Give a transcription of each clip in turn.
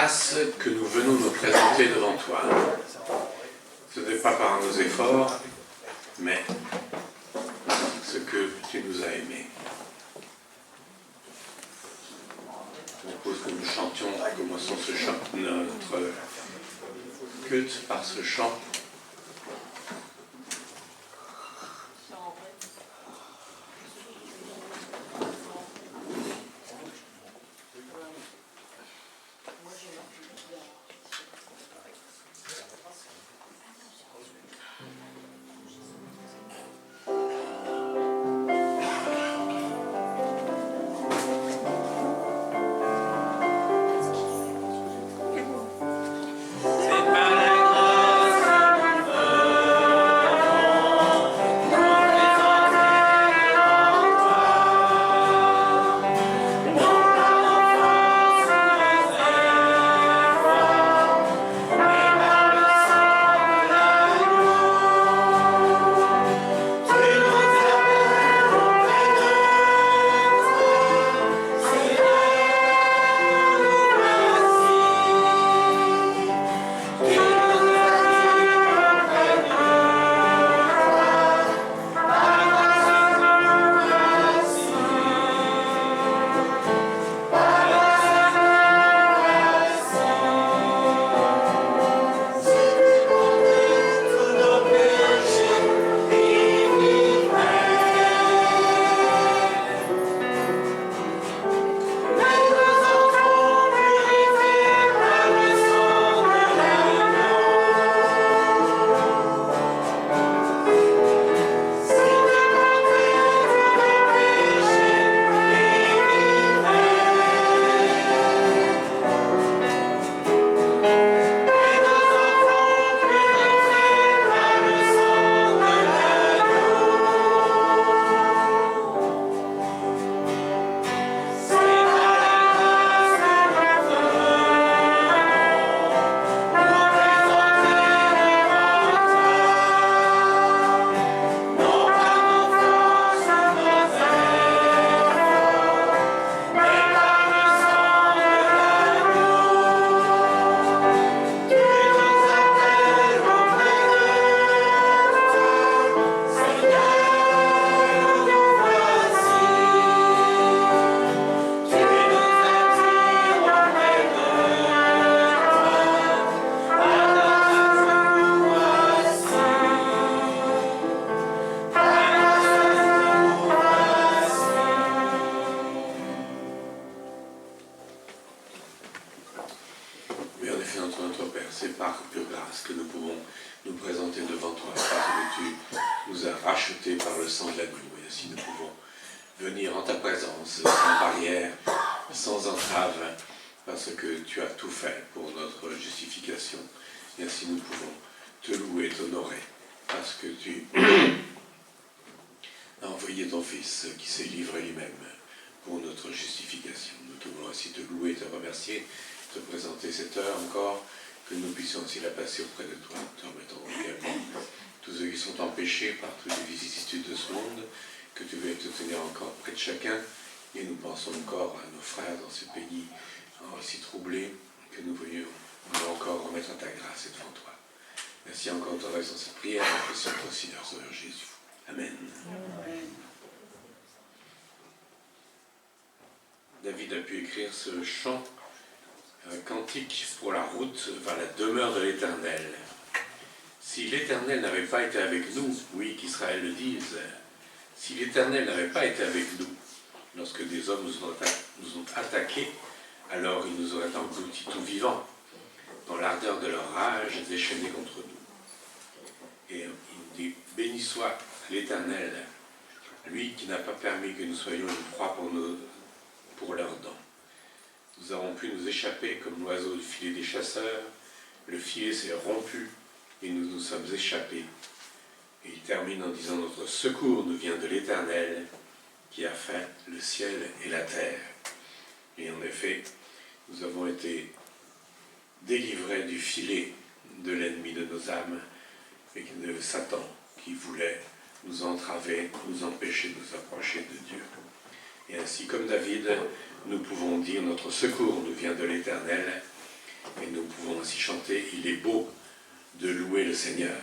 grâce que nous venons nous présenter devant toi. Ce n'est pas par nos efforts, mais ce que tu nous as aimés. Je propose que nous chantions, commençons ce chant, notre culte par ce chant. David a pu écrire ce chant, cantique pour la route vers la demeure de l'Éternel. Si l'Éternel n'avait pas été avec nous, oui, qu'Israël le dise, si l'Éternel n'avait pas été avec nous, lorsque des hommes nous ont attaqués, alors ils nous auraient engloutis tout vivants, dans l'ardeur de leur rage déchaînés contre nous. Et il dit, béni soit l'Éternel, lui qui n'a pas permis que nous soyons une proie pour leurs dents. Nous avons pu nous échapper comme l'oiseau du filet des chasseurs, le filet s'est rompu et nous nous sommes échappés. Et il termine en disant, notre secours nous vient de l'Éternel qui a fait le ciel et la terre. Et en effet, nous avons été délivrés du filet de l'ennemi de nos âmes et de Satan qui voulait nous entraver, nous empêcher de nous approcher de Dieu. Et ainsi, comme David, nous pouvons dire notre secours nous vient de l'Éternel Et nous pouvons ainsi chanter « Il est beau de louer le Seigneur ».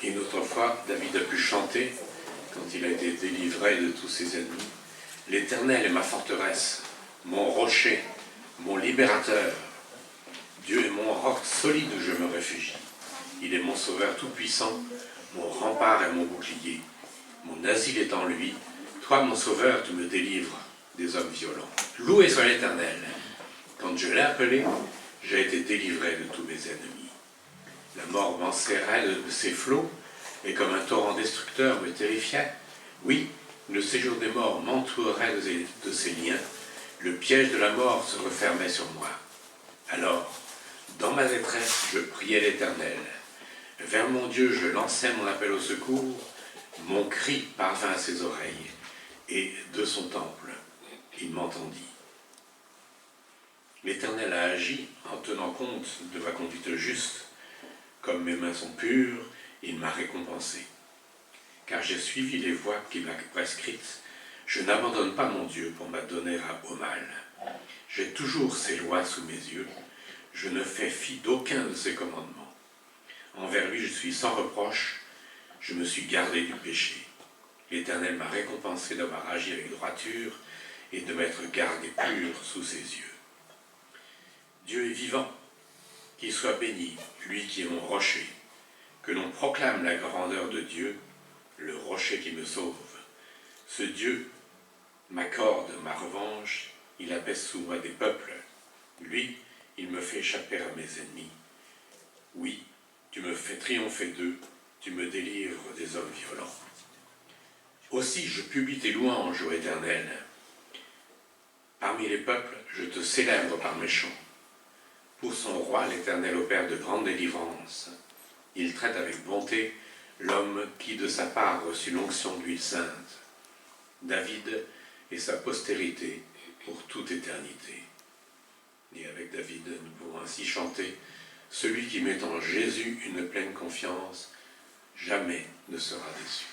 Une autre fois, David a pu chanter, quand il a été délivré de tous ses ennemis, « L'Éternel est ma forteresse, mon rocher, mon libérateur. Dieu est mon roc solide où je me réfugie. Il est mon sauveur tout-puissant, mon rempart et mon bouclier. Mon asile est en lui. Toi, mon sauveur, tu me délivres des hommes violents. Loué soit l'Éternel. Quand je l'ai appelé, j'ai été délivré de tous mes ennemis. La mort m'enserrait de ses flots, et comme un torrent destructeur me terrifiait. Oui, le séjour des morts m'entourerait de ses liens. Le piège de la mort se refermait sur moi. Alors, dans ma détresse, je priais l'Éternel. Vers mon Dieu, je lançai mon appel au secours. Mon cri parvint à ses oreilles, et de son temple, il m'entendit. L'Éternel a agi en tenant compte de ma conduite juste. Comme mes mains sont pures, il m'a récompensé. Car j'ai suivi les voies qu'il m'a prescrites. Je n'abandonne pas mon Dieu pour m'adonner au mal. J'ai toujours ses lois sous mes yeux. Je ne fais fi d'aucun de ses commandements. Envers lui, je suis sans reproche. Je me suis gardé du péché. L'Éternel m'a récompensé d'avoir agi avec droiture et de m'être gardé pur sous ses yeux. Dieu est vivant. Qu'il soit béni, lui qui est mon rocher. Que l'on proclame la grandeur de Dieu, le rocher qui me sauve. Ce Dieu m'accorde ma revanche, il abaisse sous moi des peuples. Lui, il me fait échapper à mes ennemis. Oui, tu me fais triompher d'eux, tu me délivres des hommes violents. Aussi je publie tes louanges, ô Éternel. Parmi les peuples, je te célèbre par mes chants. Pour son roi, l'Éternel opère de grandes délivrances. Il traite avec bonté l'homme qui de sa part reçut l'onction d'huile sainte. David et sa postérité pour toute éternité. Et avec David, nous pouvons ainsi chanter « Celui qui met en Jésus une pleine confiance, jamais ne sera déçu. »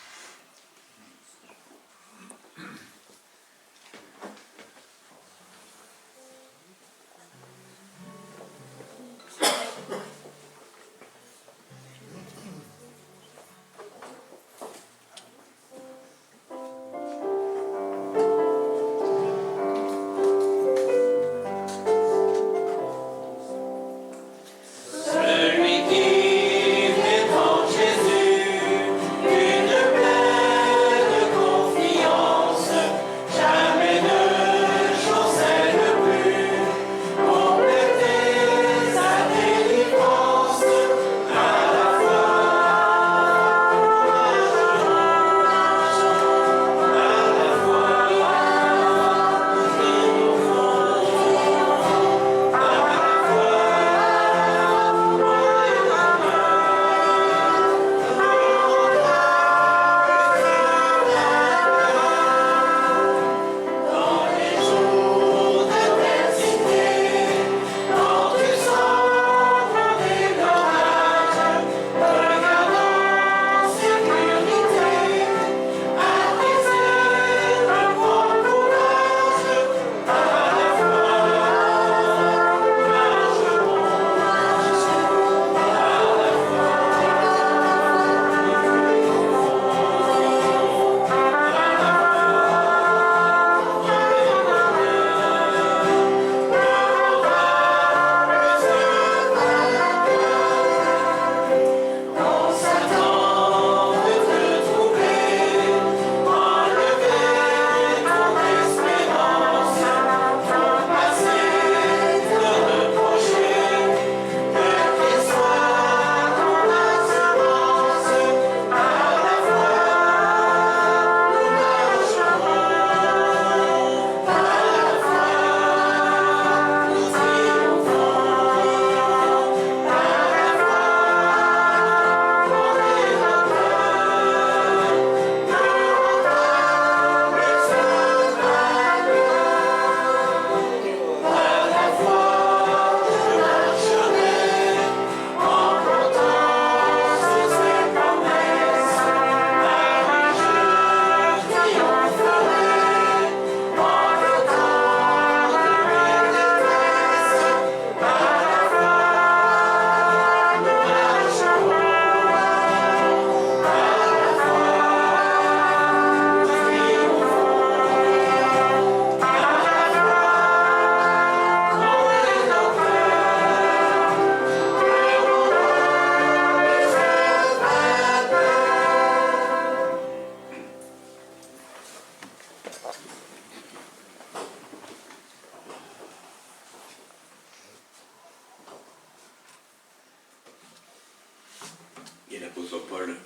Paul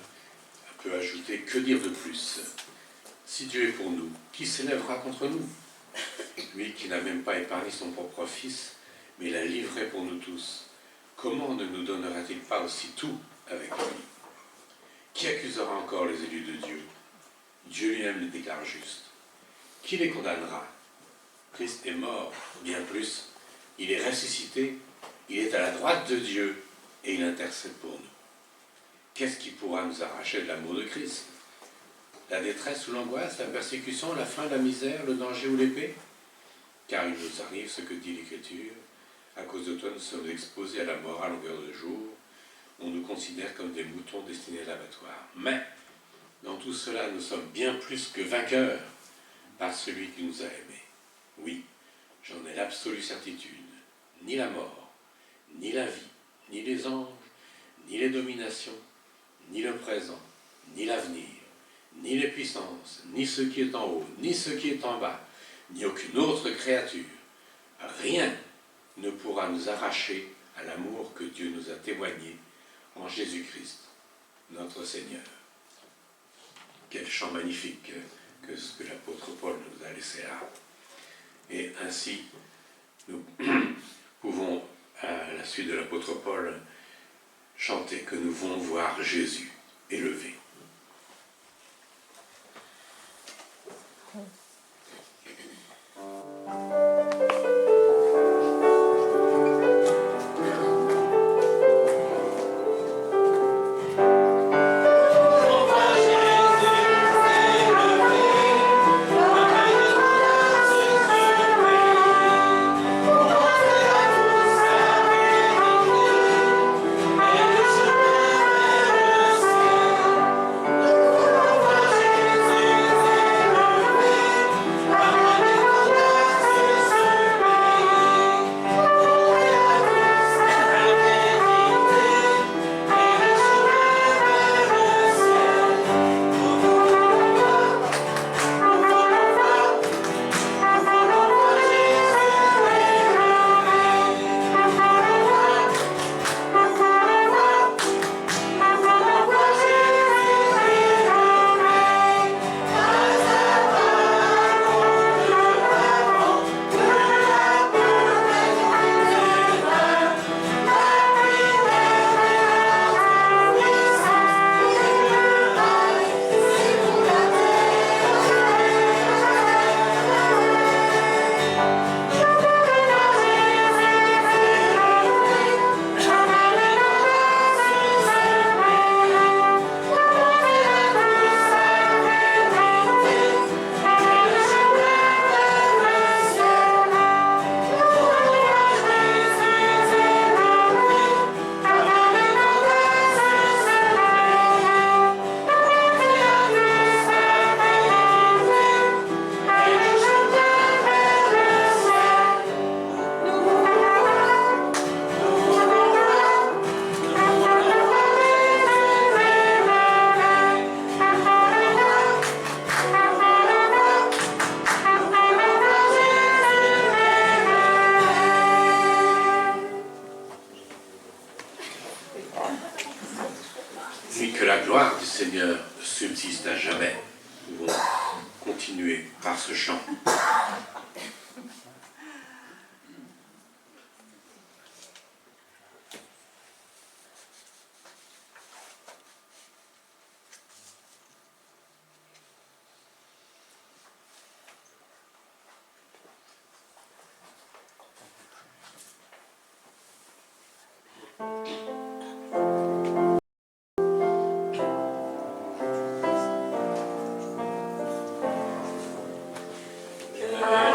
peut ajouter, que dire de plus? Si Dieu est pour nous, qui s'élèvera contre nous? Lui qui n'a même pas épargné son propre Fils, mais l'a livré pour nous tous, comment ne nous donnera-t-il pas aussi tout avec lui? Qui accusera encore les élus de Dieu? Dieu lui-même les déclare justes. Qui les condamnera? Christ est mort, bien plus, il est ressuscité, il est à la droite de Dieu et il intercède pour nous. Qu'est-ce qui pourra nous arracher de l'amour de Christ? La détresse ou l'angoisse, la persécution, la faim, la misère, le danger ou l'épée? Car il nous arrive ce que dit l'Écriture, à cause de toi nous sommes exposés à la mort à longueur de jour, on nous considère comme des moutons destinés à l'abattoir. Mais, dans tout cela, nous sommes bien plus que vainqueurs par celui qui nous a aimés. Oui, j'en ai l'absolue certitude. Ni la mort, ni la vie, ni les anges, ni les dominations, ni le présent, ni l'avenir, ni les puissances, ni ce qui est en haut, ni ce qui est en bas, ni aucune autre créature, rien ne pourra nous arracher à l'amour que Dieu nous a témoigné en Jésus-Christ, notre Seigneur. Quel chant magnifique que ce que l'apôtre Paul nous a laissé là. Et ainsi, nous pouvons, à la suite de l'apôtre Paul, chanter que nous voulons voir Jésus élevé. Et que la gloire du Seigneur subsiste à jamais. Nous pouvons continuer par ce chant. Que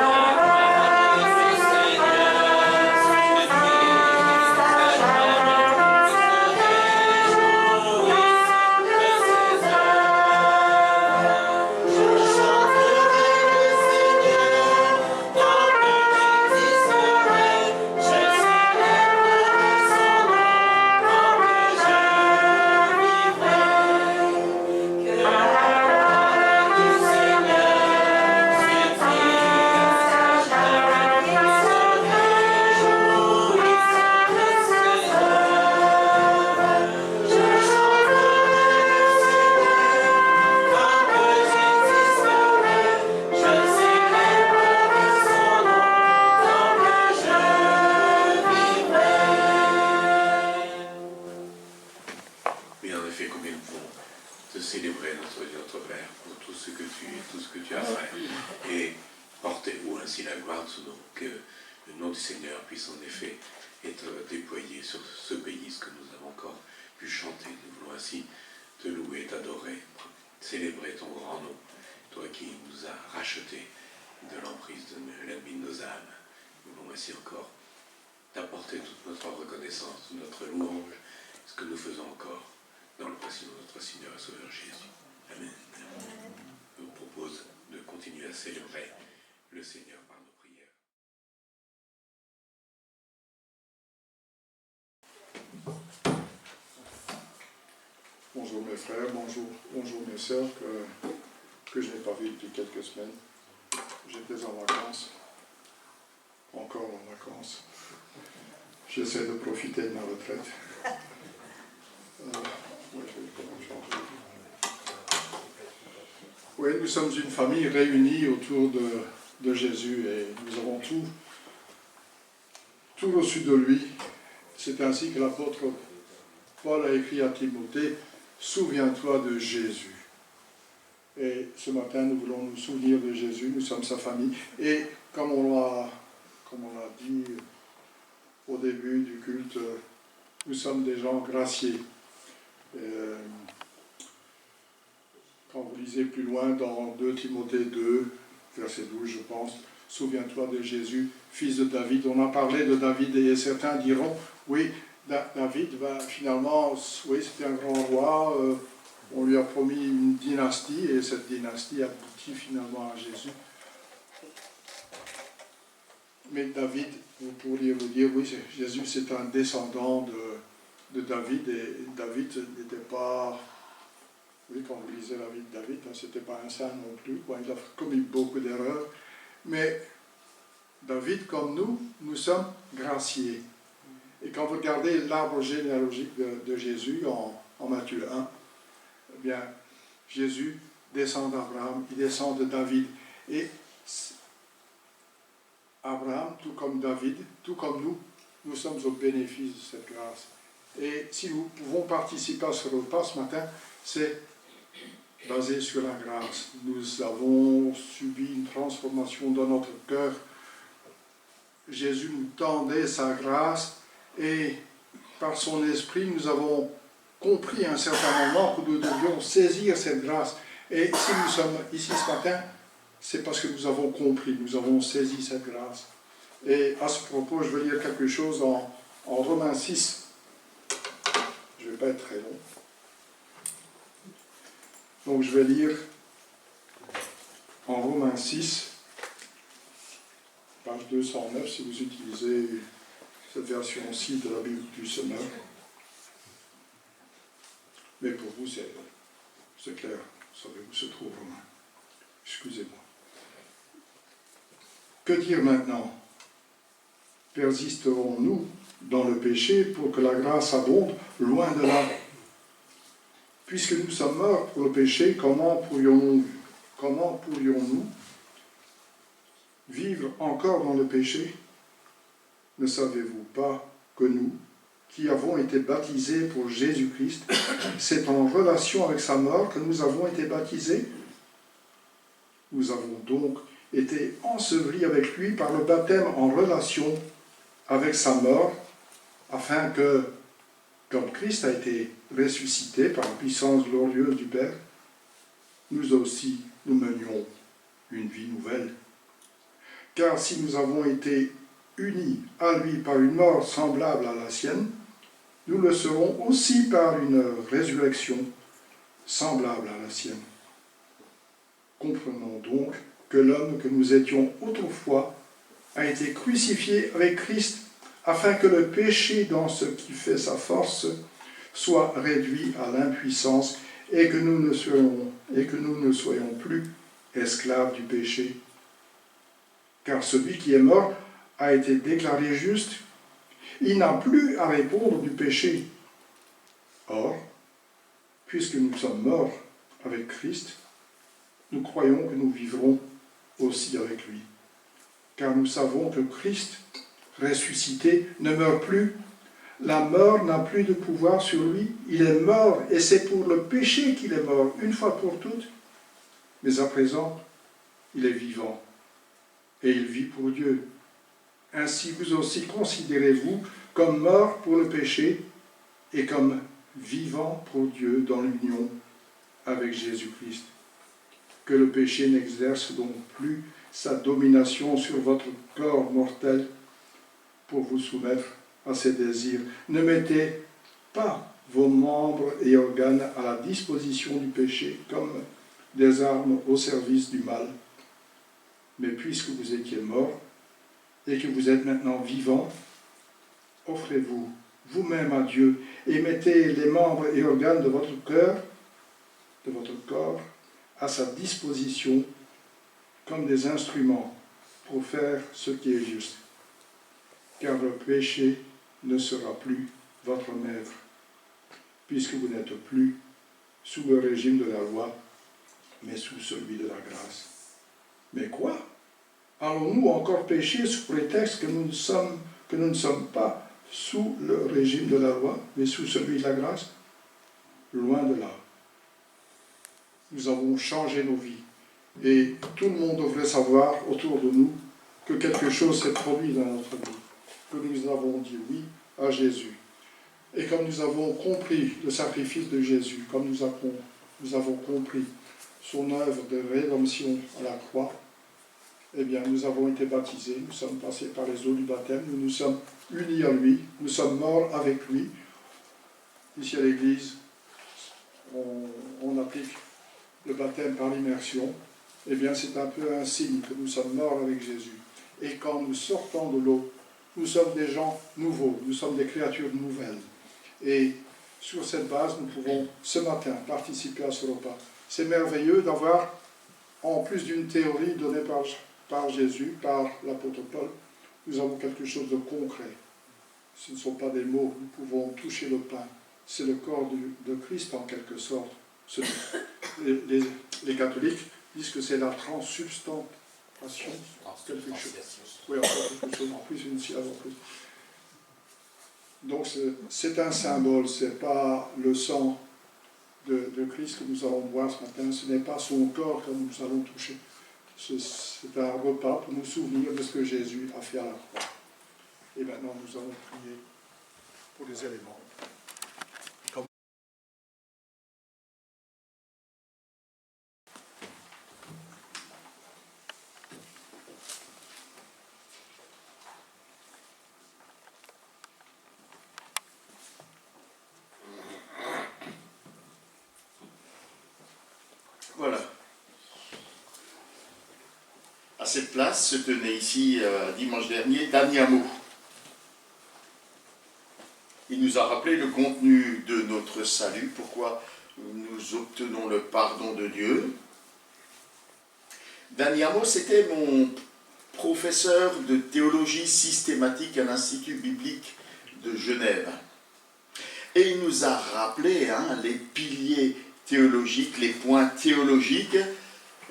son nom, que le nom du Seigneur puisse en effet être déployé sur ce pays, ce que nous avons encore pu chanter. Nous voulons ainsi te louer, t'adorer, célébrer ton grand nom, toi qui nous as rachetés de l'emprise de l'ennemi de nos âmes. Nous voulons ainsi encore t'apporter toute notre reconnaissance, toute notre louange, ce que nous faisons encore dans le précieux de notre Seigneur et Sauveur Jésus. Amen. Je vous propose de continuer à célébrer le Seigneur par nos prières. Bonjour mes frères, bonjour mes sœurs que je n'ai pas vus depuis quelques semaines. J'étais en vacances, encore en vacances. J'essaie de profiter de ma retraite. Oui, je vais quand même changer. Oui, nous sommes une famille réunie autour de Jésus et nous avons tout reçu de lui. C'est ainsi que l'apôtre Paul a écrit à Timothée, « Souviens-toi de Jésus ». Et ce matin, nous voulons nous souvenir de Jésus, nous sommes sa famille. Et comme on l'a dit au début du culte, nous sommes des gens graciés. Quand vous lisez plus loin dans 2 Timothée 2, verset 12, je pense, « Souviens-toi de Jésus, fils de David ». On a parlé de David et certains diront, oui, David, finalement, oui, c'était un grand roi, on lui a promis une dynastie et cette dynastie aboutit finalement à Jésus. Mais David, vous pourriez vous dire, oui, Jésus c'est un descendant de David et David n'était pas, oui, quand vous lisez la vie de David, c'était pas un saint non plus, il a commis beaucoup d'erreurs, mais David, comme nous sommes graciés. Et quand vous regardez l'arbre généalogique de Jésus en Matthieu 1, eh bien, Jésus descend d'Abraham, il descend de David. Et Abraham, tout comme David, tout comme nous sommes au bénéfice de cette grâce. Et si nous pouvons participer à ce repas ce matin, c'est basé sur la grâce. Nous avons subi une transformation dans notre cœur. Jésus nous tendait sa grâce et par son esprit, nous avons compris à un certain moment que nous devions saisir cette grâce. Et si nous sommes ici ce matin, c'est parce que nous avons compris, nous avons saisi cette grâce. Et à ce propos, je vais lire quelque chose en Romains 6. Je ne vais pas être très long. Donc je vais lire en Romains 6, page 209, si vous utilisez cette version-ci de la Bible du Semeur. Mais pour vous, c'est clair, vous savez où se trouve Romain. Excusez-moi. Que dire maintenant? Persisterons-nous dans le péché pour que la grâce abonde? Loin de là. Puisque nous sommes morts pour le péché, comment pourrions-nous vivre encore dans le péché? Ne savez-vous pas que nous, qui avons été baptisés pour Jésus-Christ, c'est en relation avec sa mort que nous avons été baptisés? Nous avons donc été ensevelis avec lui par le baptême en relation avec sa mort, afin que, comme Christ a été ressuscité par la puissance glorieuse du Père, nous aussi nous menions une vie nouvelle. Car si nous avons été unis à lui par une mort semblable à la sienne, nous le serons aussi par une résurrection semblable à la sienne. Comprenons donc que l'homme que nous étions autrefois a été crucifié avec Christ, afin que le péché dans ce qui fait sa force soit réduit à l'impuissance et que nous ne soyons plus esclaves du péché. Car celui qui est mort a été déclaré juste, il n'a plus à répondre du péché. Or, puisque nous sommes morts avec Christ, nous croyons que nous vivrons aussi avec lui. Car nous savons que Christ, ressuscité, ne meurt plus. La mort n'a plus de pouvoir sur lui. Il est mort, et c'est pour le péché qu'il est mort, une fois pour toutes. Mais à présent, il est vivant et il vit pour Dieu. Ainsi vous aussi considérez-vous comme morts pour le péché et comme vivants pour Dieu dans l'union avec Jésus-Christ. Que le péché n'exerce donc plus sa domination sur votre corps mortel pour vous soumettre à ses désirs. Ne mettez pas vos membres et organes à la disposition du péché comme des armes au service du mal. Mais puisque vous étiez morts et que vous êtes maintenant vivants, offrez-vous vous-même à Dieu et mettez les membres et organes de votre cœur, de votre corps, à sa disposition comme des instruments pour faire ce qui est juste. Car le péché ne sera plus votre maître, puisque vous n'êtes plus sous le régime de la loi, mais sous celui de la grâce. Mais quoi? Allons-nous encore pécher sous prétexte que nous ne sommes pas sous le régime de la loi, mais sous celui de la grâce? Loin de là. Nous avons changé nos vies. Et tout le monde devrait savoir autour de nous que quelque chose s'est produit dans notre vie, que nous avons dit oui à Jésus. Et comme nous avons compris le sacrifice de Jésus, comme nous avons compris son œuvre de rédemption à la croix, eh bien, nous avons été baptisés, nous sommes passés par les eaux du baptême, nous nous sommes unis à lui, nous sommes morts avec lui. Ici à l'Église, on applique le baptême par l'immersion. Eh bien, c'est un peu un signe que nous sommes morts avec Jésus. Et quand nous sortons de l'eau, nous sommes des gens nouveaux, nous sommes des créatures nouvelles. Et sur cette base, nous pouvons ce matin participer à ce repas. C'est merveilleux d'avoir, en plus d'une théorie donnée par Jésus, par l'apôtre Paul, nous avons quelque chose de concret. Ce ne sont pas des mots, nous pouvons toucher le pain. C'est le corps de Christ en quelque sorte. Les catholiques disent que c'est la transsubstantiation. Quelque chose. Oui, encore quelque chose en plus, une syllabe en plus. Donc c'est un symbole, ce n'est pas le sang de Christ que nous allons boire ce matin, ce n'est pas son corps que nous allons toucher. C'est un repas pour nous souvenir de ce que Jésus a fait à la croix. Et maintenant, nous allons prier pour les éléments. Voilà. À cette place se tenait ici, dimanche dernier, Daniamo. Il nous a rappelé le contenu de notre salut, pourquoi nous obtenons le pardon de Dieu. Daniamo, c'était mon professeur de théologie systématique à l'Institut biblique de Genève. Et il nous a rappelé les piliers théologiques, les points théologiques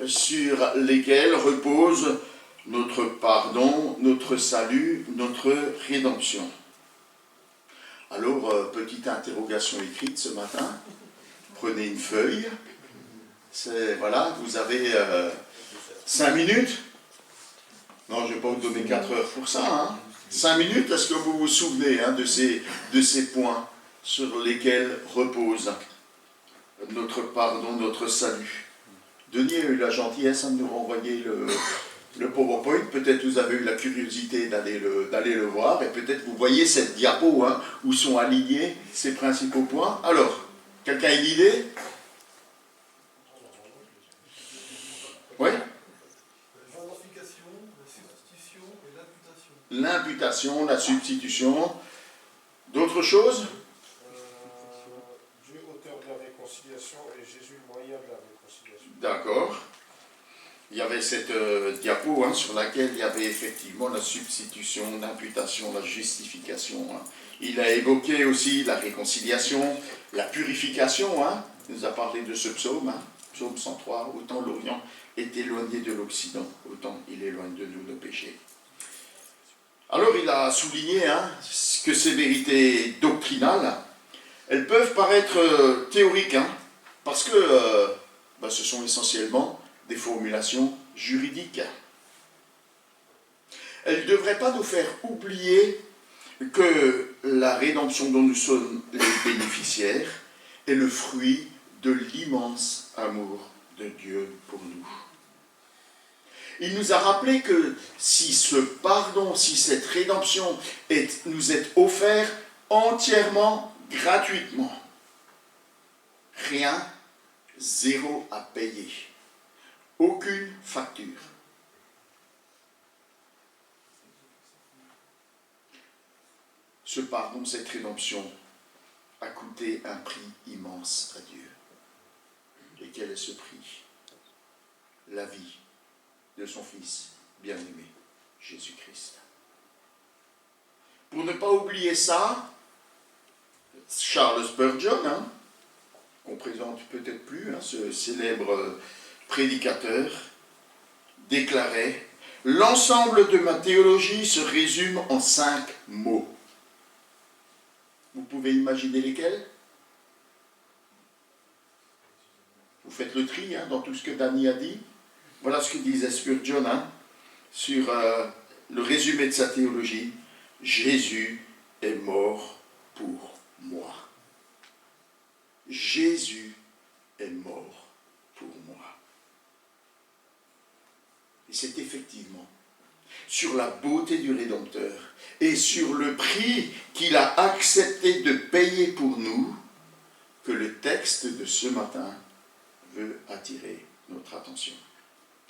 sur lesquels repose notre pardon, notre salut, notre rédemption. Alors, petite interrogation écrite ce matin. Prenez une feuille. Voilà, vous avez 5 minutes. Non, je ne vais pas vous donner 4 heures pour ça. 5 minutes, est-ce que vous vous souvenez de ces points sur lesquels repose notre pardon, notre salut? Denis a eu la gentillesse de nous renvoyer le PowerPoint. Peut-être vous avez eu la curiosité d'aller le voir, et peut-être vous voyez cette diapo où sont alignés ces principaux points. Alors, quelqu'un a une idée? Oui? L'identification, la substitution et l'imputation. L'imputation, la substitution. D'autres choses? Dieu auteur de la réconciliation et Jésus moyen de la réconciliation. D'accord. Il y avait cette diapo sur laquelle il y avait effectivement la substitution, l'imputation, la justification. Il a évoqué aussi la réconciliation, la purification. Il nous a parlé de ce psaume, psaume 103, autant l'Orient est éloigné de l'Occident, autant il éloigne de nous nos péchés. Alors il a souligné que ces vérités doctrinales, elles peuvent paraître théoriques, parce que ce sont essentiellement des formulations juridiques. elle ne devrait pas nous faire oublier que la rédemption dont nous sommes les bénéficiaires est le fruit de l'immense amour de Dieu pour nous. Il nous a rappelé que si ce pardon, si cette rédemption nous est offerte entièrement, gratuitement, rien, zéro à payer, aucune facture. Ce pardon, cette rédemption a coûté un prix immense à Dieu. Et quel est ce prix? La vie de son Fils bien-aimé, Jésus-Christ. Pour ne pas oublier ça, Charles Spurgeon, qu'on présente peut-être plus, ce célèbre prédicateur, déclarait « L'ensemble de ma théologie se résume en 5 mots. » Vous pouvez imaginer lesquels? Vous faites le tri dans tout ce que Danny a dit. Voilà ce que disait Spurgeon sur le résumé de sa théologie. Jésus est mort pour moi. Jésus est mort pour moi. Et c'est effectivement sur la beauté du Rédempteur et sur le prix qu'il a accepté de payer pour nous que le texte de ce matin veut attirer notre attention.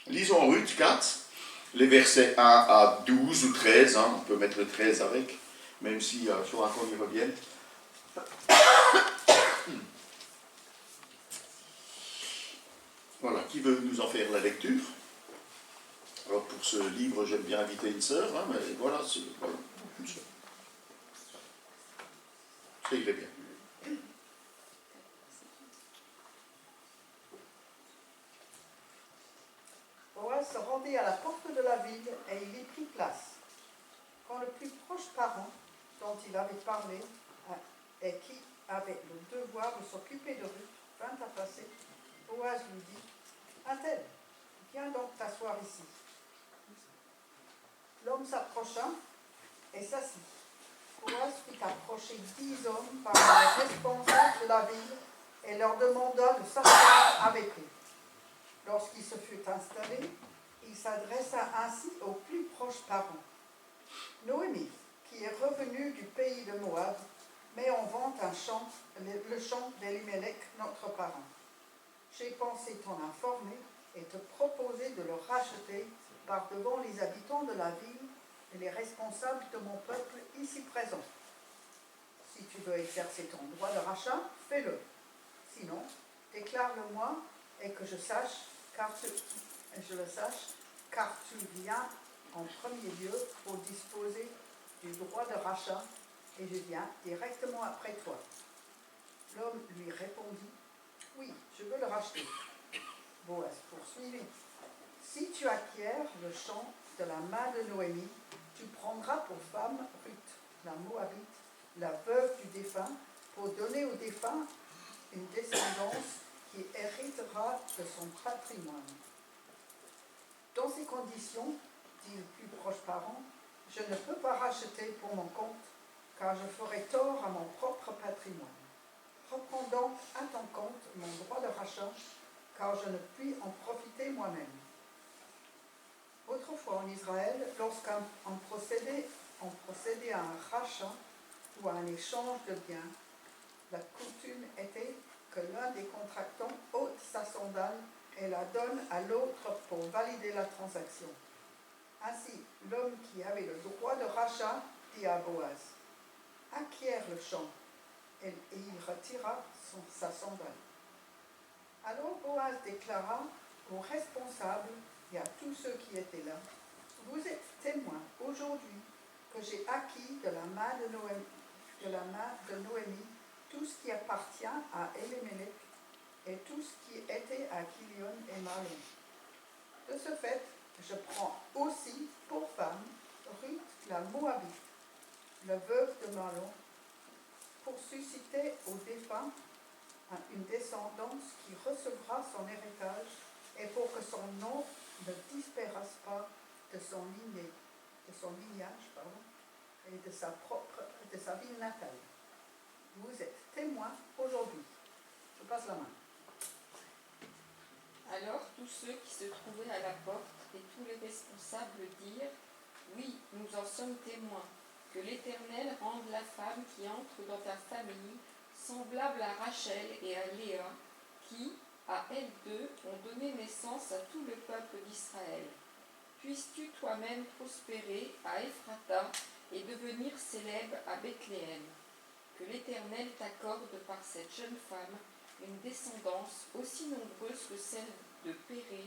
Lisons Ruth 4, les versets 1 à 12 ou 13, on peut mettre le 13 avec, même s'il faudra qu'on y revienne. Voilà, qui veut nous en faire la lecture? Alors pour ce livre, j'aime bien inviter une sœur, mais voilà, voilà, une sœur. Ça irait bien. Boaz se rendit à la porte de la ville et il y prit place. Quand le plus proche parent dont il avait parlé et qui avait le devoir de s'occuper de Ruth vint à passer, Boaz lui dit « Un-tel, viens donc t'asseoir ici. » L'homme s'approcha et s'assit. Boaz fit approcher 10 hommes parmi les responsables de la ville et leur demanda de s'asseoir avec lui. Lorsqu'il se fut installé, il s'adressa ainsi aux plus proches parents. Noémie, qui est revenue du pays de Moab, met en vente le champ d'Elimelech, notre parent. J'ai pensé t'en informer et te proposer de le racheter par devant les habitants de la ville et les responsables de mon peuple ici présents. Si tu veux exercer ton droit de rachat, fais-le. Sinon, déclare-le-moi et que je sache, car tu viens en premier lieu pour disposer du droit de rachat et je viens directement après toi. L'homme lui répondit, oui, je veux le racheter. Boaz poursuivit, si tu acquiers le champ de la main de Noémie, tu prendras pour femme Ruth, la Moabite, la veuve du défunt, pour donner au défunt une descendance qui héritera de son patrimoine. Dans ces conditions, dit le plus proche parent, je ne peux pas racheter pour mon compte, car je ferai tort à mon propre patrimoine. Reprends donc à ton compte mon droit de rachat, car je ne puis en profiter moi-même. Autrefois en Israël, lorsqu'on procédait à un rachat ou à un échange de biens, la coutume était que l'un des contractants ôte sa sandale et la donne à l'autre pour valider la transaction. Ainsi, l'homme qui avait le droit de rachat dit à Boaz, « Acquiert le champ », et il retira sa sandale. Alors Boaz déclara aux responsables et à tous ceux qui étaient là, « Vous êtes témoins aujourd'hui que j'ai acquis de la main de Noémie tout ce qui appartient à Elimelech et tout ce qui était à Kilion et Mahlon. De ce fait, je prends aussi pour femme Ruth la Moabite, la veuve de Mahlon, pour susciter au défunt une descendance qui recevra son héritage et pour que son nom ne disparaisse pas de son lignée. son lignage, pardon, et de sa ville natale. Vous êtes témoins aujourd'hui. Je passe la main. Alors tous ceux qui se trouvaient à la porte et tous les responsables dirent : oui, nous en sommes témoins, que l'Éternel rende la femme qui entre dans ta famille semblable à Rachel et à Léa, qui, à elles deux, ont donné naissance à tout le peuple d'Israël. Puisses-tu toi-même prospérer à Ephrata et devenir célèbre à Bethléem. Que l'Éternel t'accorde par cette jeune femme une descendance aussi nombreuse que celle de Péré,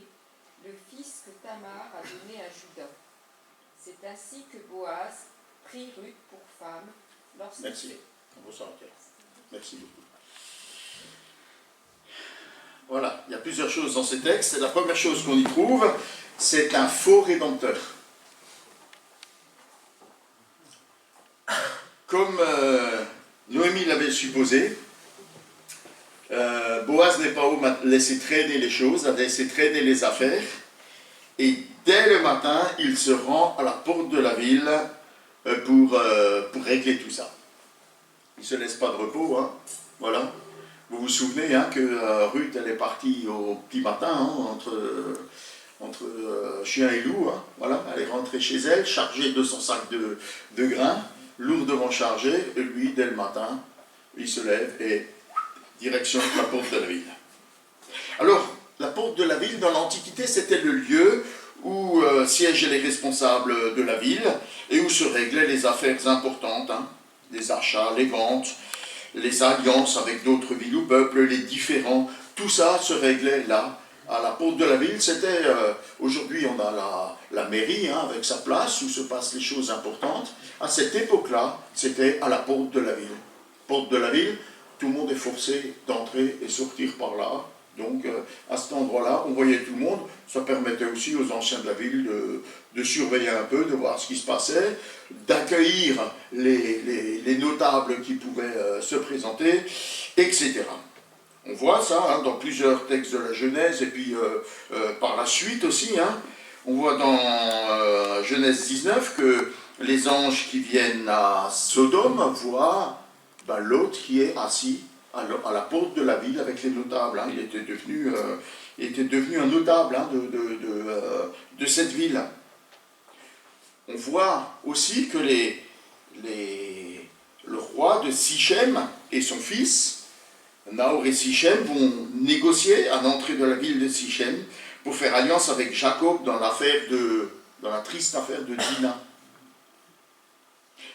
le fils que Tamar a donné à Juda. C'est ainsi que Boaz prit Ruth pour femme lorsqu'il Merci. Bonsoir, Pierre. Merci beaucoup. Voilà, il y a plusieurs choses dans ces textes. La première chose qu'on y trouve, c'est un faux rédempteur. Comme Noémie l'avait supposé, Boaz n'est pas laissé traîner les choses, a laissé traîner les affaires, et dès le matin, il se rend à la porte de la ville pour régler tout ça. Il ne se laisse pas de repos, hein. Voilà. Vous vous souvenez hein, que Ruth, elle est partie au petit matin, hein, entre chien et loup, hein, voilà. Elle est rentrée chez elle, chargée de son sac de grains, lourdement chargé, et lui, dès le matin, il se lève et direction la porte de la ville. Alors, la porte de la ville, dans l'Antiquité, c'était le lieu où siégeaient les responsables de la ville et où se réglaient les affaires importantes, hein, les achats, les ventes, les alliances avec d'autres villes ou peuples, les différends, tout ça se réglait là, à la porte de la ville. C'était, aujourd'hui on a la mairie hein, avec sa place où se passent les choses importantes. À cette époque-là, c'était à la porte de la ville. Porte de la ville, tout le monde est forcé d'entrer et sortir par là. Donc à cet endroit-là, on voyait tout le monde. Ça permettait aussi aux anciens de la ville de surveiller un peu, de voir ce qui se passait, d'accueillir les notables qui pouvaient se présenter, etc. On voit ça hein, dans plusieurs textes de la Genèse et puis par la suite aussi. Hein, on voit dans Genèse 19 que les anges qui viennent à Sodome voient Lot qui est assis à la porte de la ville avec les notables. Hein. Il était devenu un notable hein, de cette ville. On voit aussi que le roi de Sichem et son fils, Nahor et Sichem, vont négocier à l'entrée de la ville de Sichem pour faire alliance avec Jacob dans la triste affaire de Dina.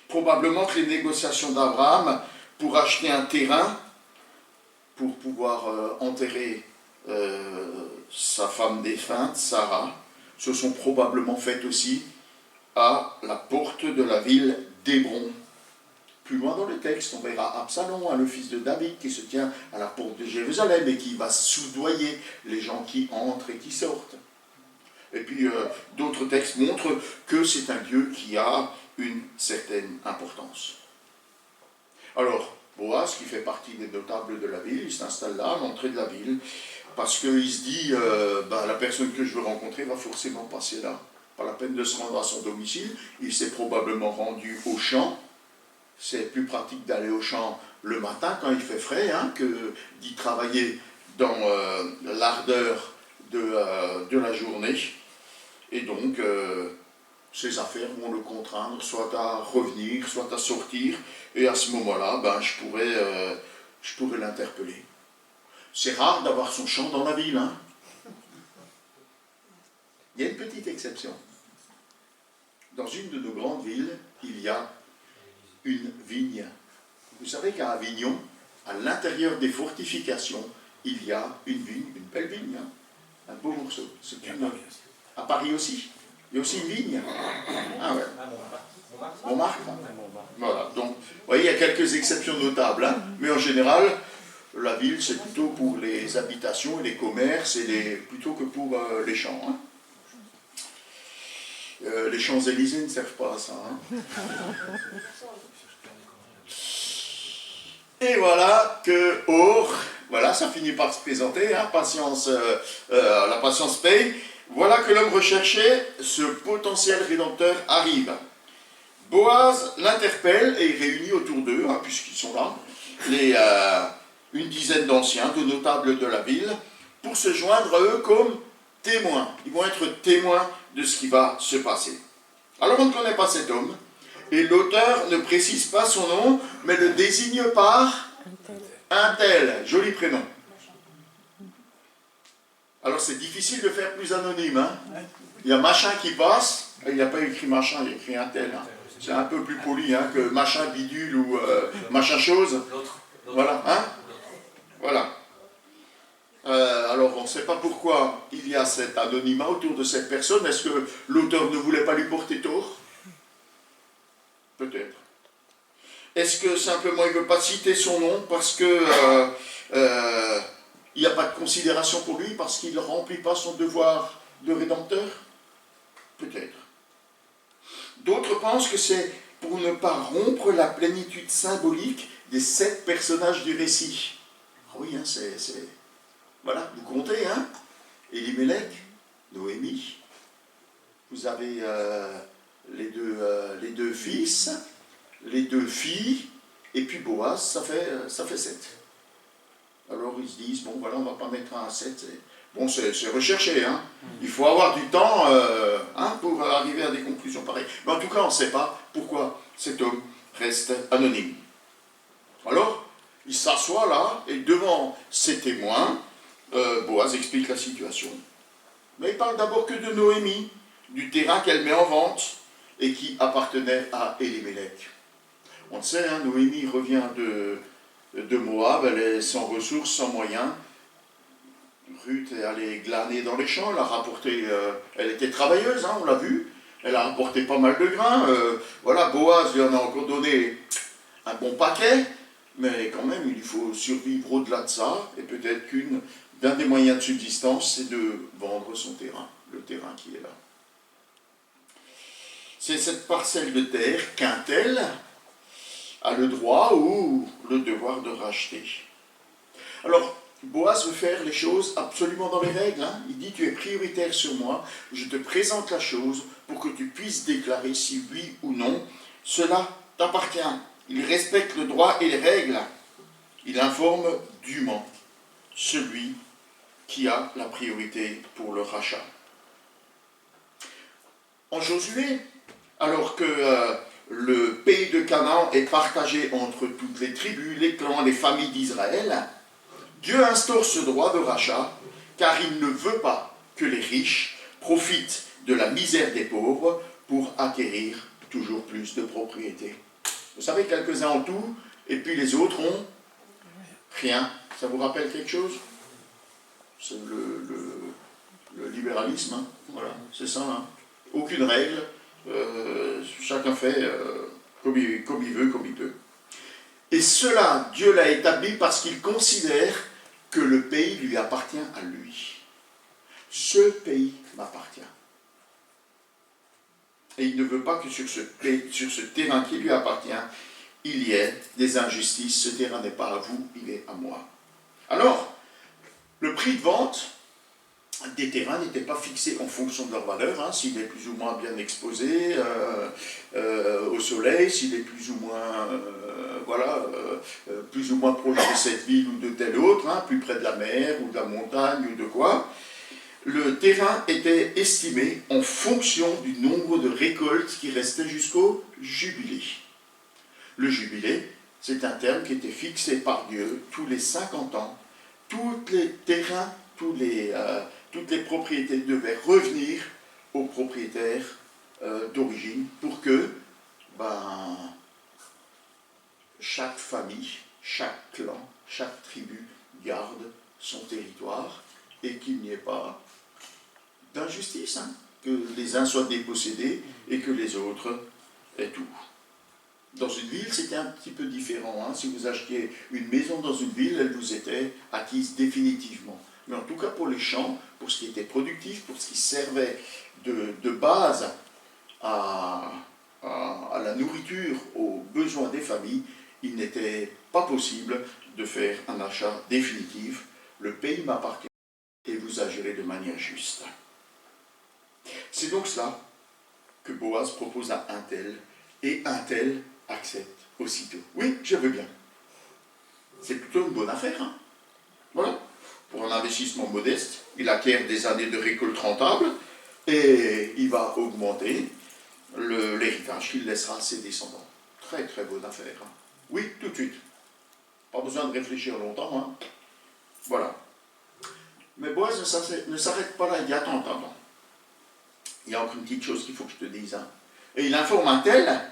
Probablement que les négociations d'Abraham pour acheter un terrain pour pouvoir enterrer sa femme défunte, Sarah, se sont probablement faites aussi à la porte de la ville d'Hébron. Plus loin dans le texte, on verra Absalom, hein, le fils de David, qui se tient à la porte de Jérusalem et qui va soudoyer les gens qui entrent et qui sortent. Et puis d'autres textes montrent que c'est un lieu qui a une certaine importance. Alors, Boaz, qui fait partie des notables de la ville, il s'installe là, à l'entrée de la ville, parce qu'il se dit, la personne que je veux rencontrer va forcément passer là. Pas la peine de se rendre à son domicile, il s'est probablement rendu au champ. C'est plus pratique d'aller au champ le matin quand il fait frais, hein, que d'y travailler dans l'ardeur de la journée. Et donc, ses affaires vont le contraindre soit à revenir, soit à sortir. Et à ce moment-là, je pourrais l'interpeller. C'est rare d'avoir son champ dans la ville. Hein. Il y a une petite exception. Dans une de nos grandes villes, il y a une vigne. Vous savez qu'à Avignon, à l'intérieur des fortifications, il y a une vigne, une belle vigne. Hein. Un beau morceau. À Paris aussi. Il y a aussi une vigne. Ah ouais. Montmartre. Voilà. Donc, vous voyez, il y a quelques exceptions notables. Hein, mais en général, la ville, c'est plutôt pour les habitations et les commerces, plutôt que pour les champs. Hein. Les Champs-Élysées ne servent pas à ça. Hein. Et voilà que Or, voilà, ça finit par se présenter, hein, la patience paye. Voilà que l'homme recherché, ce potentiel rédempteur, arrive. Boaz l'interpelle et il réunit autour d'eux, hein, puisqu'ils sont là, une dizaine d'anciens, de notables de la ville, pour se joindre à eux comme témoins. Ils vont être témoins de ce qui va se passer. Alors on ne connaît pas cet homme, et l'auteur ne précise pas son nom, mais le désigne par un tel, joli prénom. Alors c'est difficile de faire plus anonyme. Hein. Il y a machin qui passe, il n'a pas écrit machin, il a écrit un tel. Hein. C'est un peu plus poli hein, que machin bidule ou machin chose. Voilà, hein. Voilà. Alors on ne sait pas pourquoi il y a cet anonymat autour de cette personne. Est-ce que l'auteur ne voulait pas lui porter tort? Peut-être. Est-ce que simplement il ne veut pas citer son nom parce que il n'y a pas de considération pour lui, parce qu'il ne remplit pas son devoir de rédempteur? Peut-être. D'autres pensent que c'est pour ne pas rompre la plénitude symbolique des 7 personnages du récit. Ah oui, hein, voilà, vous comptez, hein? Elimelech, Noémie, vous avez les deux fils, les 2 filles, et puis Boaz, ça fait 7. Alors ils se disent, bon voilà, on ne va pas mettre un à 7. Bon, c'est recherché, hein. Il faut avoir du temps hein, pour arriver à des conclusions pareilles. Mais en tout cas, on ne sait pas pourquoi cet homme reste anonyme. Alors, il s'assoit là, et devant ses témoins, Boaz explique la situation. Mais il parle d'abord que de Noémie, du terrain qu'elle met en vente, et qui appartenait à Elimelech. On le sait, hein, Noémie revient de Moab, elle est sans ressources, sans moyens. Ruth est allée glaner dans les champs, elle a rapporté, elle était travailleuse, hein, on l'a vu, elle a rapporté pas mal de grains. Voilà, Boaz lui en a encore donné un bon paquet, mais quand même, il faut survivre au-delà de ça, et peut-être d'un des moyens de subsistance, c'est de vendre son terrain, le terrain qui est là. C'est cette parcelle de terre qu'un tel a le droit ou le devoir de racheter. Alors, Boaz veut faire les choses absolument dans les règles. Hein. Il dit, tu es prioritaire sur moi, je te présente la chose pour que tu puisses déclarer si oui ou non, cela t'appartient. Il respecte le droit et les règles. Il informe dûment celui qui a la priorité pour le rachat. En Josué, alors que le pays de Canaan est partagé entre toutes les tribus, les clans, les familles d'Israël, Dieu instaure ce droit de rachat, car il ne veut pas que les riches profitent de la misère des pauvres pour acquérir toujours plus de propriétés. Vous savez, quelques-uns ont tout, et puis les autres ont rien. Ça vous rappelle quelque chose? C'est le libéralisme, hein. Voilà, c'est ça. Hein. Aucune règle, chacun fait comme il veut, comme il peut. Et cela, Dieu l'a établi parce qu'il considère que le pays lui appartient à lui. Ce pays m'appartient. Et il ne veut pas que sur ce terrain qui lui appartient, il y ait des injustices. Ce terrain n'est pas à vous, il est à moi. Alors, le prix de vente des terrains n'était pas fixé en fonction de leur valeur, hein, s'il est plus ou moins bien exposé au soleil, s'il est plus ou moins, plus ou moins proche de cette ville ou de telle autre, hein, plus près de la mer ou de la montagne ou de quoi. Le terrain était estimé en fonction du nombre de récoltes qui restait jusqu'au jubilé. Le jubilé, c'est un terme qui était fixé par Dieu tous les 50 ans. Tous les terrains, toutes les propriétés devaient revenir aux propriétaires d'origine pour que chaque famille, chaque clan, chaque tribu garde son territoire et qu'il n'y ait pas d'injustice, hein, que les uns soient dépossédés et que les autres aient tout. Dans une ville, c'était un petit peu différent. Hein. Si vous achetiez une maison dans une ville, elle vous était acquise définitivement. Mais en tout cas, pour les champs, pour ce qui était productif, pour ce qui servait de base à la nourriture, aux besoins des familles, il n'était pas possible de faire un achat définitif. Le pays m'appartient et vous agirez de manière juste. C'est donc cela que Boaz propose à un tel, et un tel accepte aussitôt. Oui, je veux bien. C'est plutôt une bonne affaire. Hein? Voilà. Pour un investissement modeste, il acquiert des années de récolte rentable et il va augmenter l'héritage qu'il laissera à ses descendants. Très très bonne affaire. Hein? Oui, tout de suite. Pas besoin de réfléchir longtemps. Hein? Voilà. Mais Boaz ne s'arrête pas là, il dit attends. Il y a encore une petite chose qu'il faut que je te dise. Hein. Et il informe un tel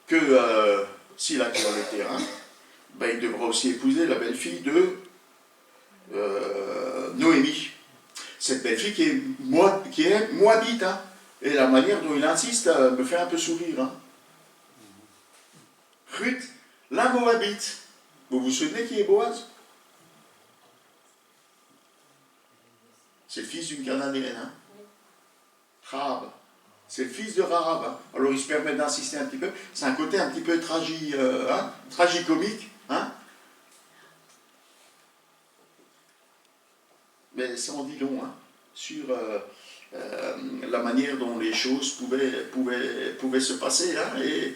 que s'il acquiert le terrain, ben, il devra aussi épouser la belle-fille de Noémie. Cette belle-fille qui est moabite. Hein. Et la manière dont il insiste me fait un peu sourire. Hein. Ruth, la moabite. Vous vous souvenez qui est Boaz? C'est le fils d'une Cananéenne. Hein. Rahab. C'est le fils de Rahab. Hein. Alors il se permet d'insister un petit peu. C'est un côté un petit peu tragicomique. Hein. Mais ça en dit long hein, sur la manière dont les choses pouvaient se passer. Hein. Et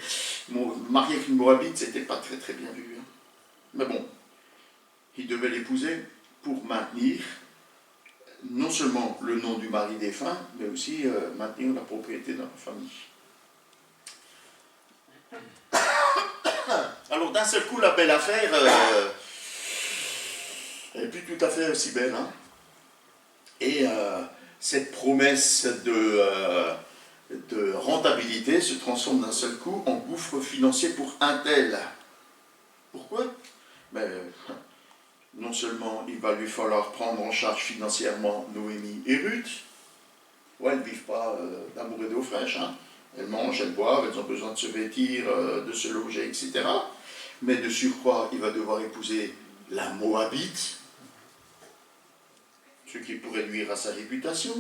marié avec une Moabite, c'était pas très très bien vu. Hein. Mais bon, il devait l'épouser pour maintenir non seulement le nom du mari défunt, mais aussi maintenir la propriété dans la famille. Alors d'un seul coup, la belle affaire n'est plus tout à fait aussi belle. Hein. Et cette promesse de rentabilité se transforme d'un seul coup en gouffre financier pour un tel. Pourquoi? Non seulement il va lui falloir prendre en charge financièrement Noémie et Ruth. Ouais, elles ne vivent pas d'amour et d'eau fraîche. Hein. Elles mangent, elles boivent, elles ont besoin de se vêtir, de se loger, etc. Mais de surcroît, il va devoir épouser la Moabite, ce qui pourrait nuire à sa réputation.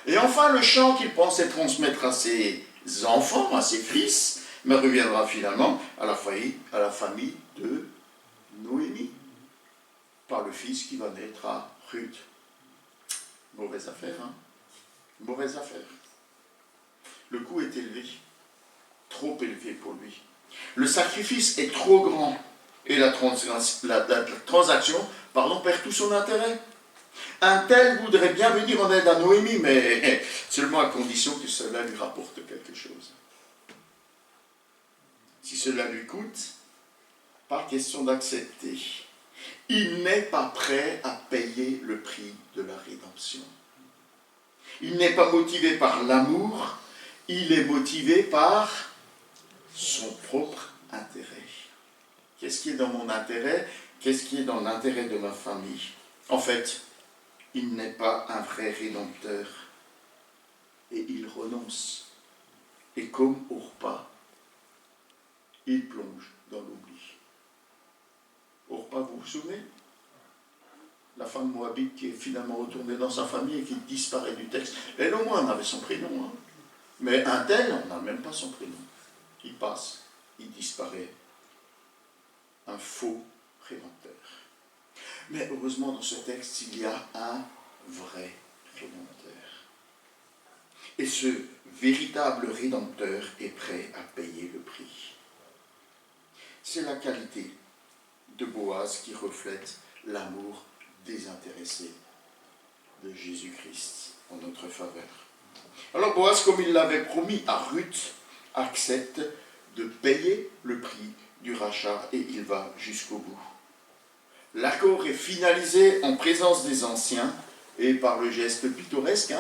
Et enfin, le champ qu'il pensait transmettre à ses enfants, à ses fils, mais reviendra finalement à la famille de Noémie, par le fils qui va naître à Ruth. Mauvaise affaire, hein? Mauvaise affaire. Le coût est élevé, trop élevé pour lui. Le sacrifice est trop grand et la transaction perd tout son intérêt. Un tel voudrait bien venir en aide à Noémie, mais seulement à condition que cela lui rapporte quelque chose. Si cela lui coûte, pas question d'accepter. Il n'est pas prêt à payer le prix de la rédemption. Il n'est pas motivé par l'amour, il est motivé par son propre intérêt. Qu'est-ce qui est dans mon intérêt? Qu'est-ce qui est dans l'intérêt de ma famille? En fait, il n'est pas un vrai rédempteur. Et il renonce. Et comme au repas, il plonge dans l'oubli. Au repas, vous vous souvenez? La femme moabite qui est finalement retournée dans sa famille et qui disparaît du texte. Elle au moins, on avait son prénom. Hein. Mais un tel, on n'a même pas son prénom. Il passe, il disparaît. Un faux rédempteur. Mais heureusement, dans ce texte, il y a un vrai rédempteur. Et ce véritable rédempteur est prêt à payer le prix. C'est la qualité de Boaz qui reflète l'amour désintéressé de Jésus-Christ en notre faveur. Alors Boaz, comme il l'avait promis à Ruth, accepte de payer le prix du rachat et il va jusqu'au bout. L'accord est finalisé en présence des anciens et par le geste pittoresque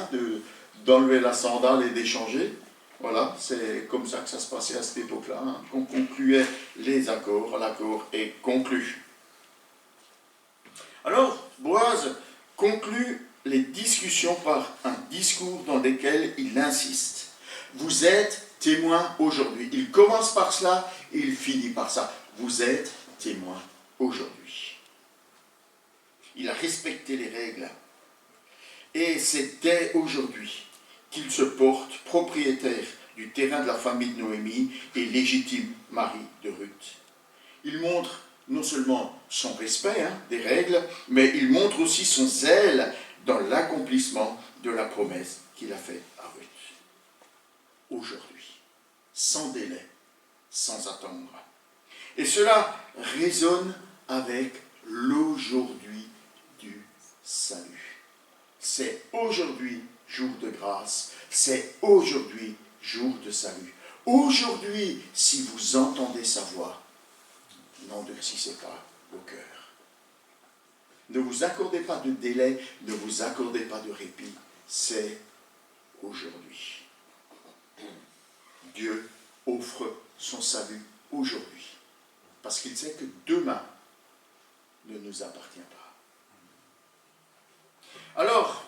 d'enlever la sandale et d'échanger. Voilà, c'est comme ça que ça se passait à cette époque-là. Hein. On concluait les accords, l'accord est conclu. Alors, Boaz conclut les discussions par un discours dans lequel il insiste. Vous êtes témoins aujourd'hui. Il commence par cela et il finit par ça. Vous êtes témoins aujourd'hui. Il a respecté les règles. Et c'est dès aujourd'hui qu'il se porte propriétaire du terrain de la famille de Noémie et légitime mari de Ruth. Il montre non seulement son respect des règles, mais il montre aussi son zèle dans l'accomplissement de la promesse qu'il a faite à Ruth. aujourd'hui, sans délai, sans attendre. Et cela résonne avec l'aujourd'hui du salut. C'est aujourd'hui jour de grâce, c'est aujourd'hui jour de salut. Aujourd'hui, si vous entendez sa voix, n'endurcissez pas vos cœurs. Ne vous accordez pas de délai, ne vous accordez pas de répit, c'est aujourd'hui. Dieu offre son salut aujourd'hui, parce qu'il sait que demain ne nous appartient pas. Alors,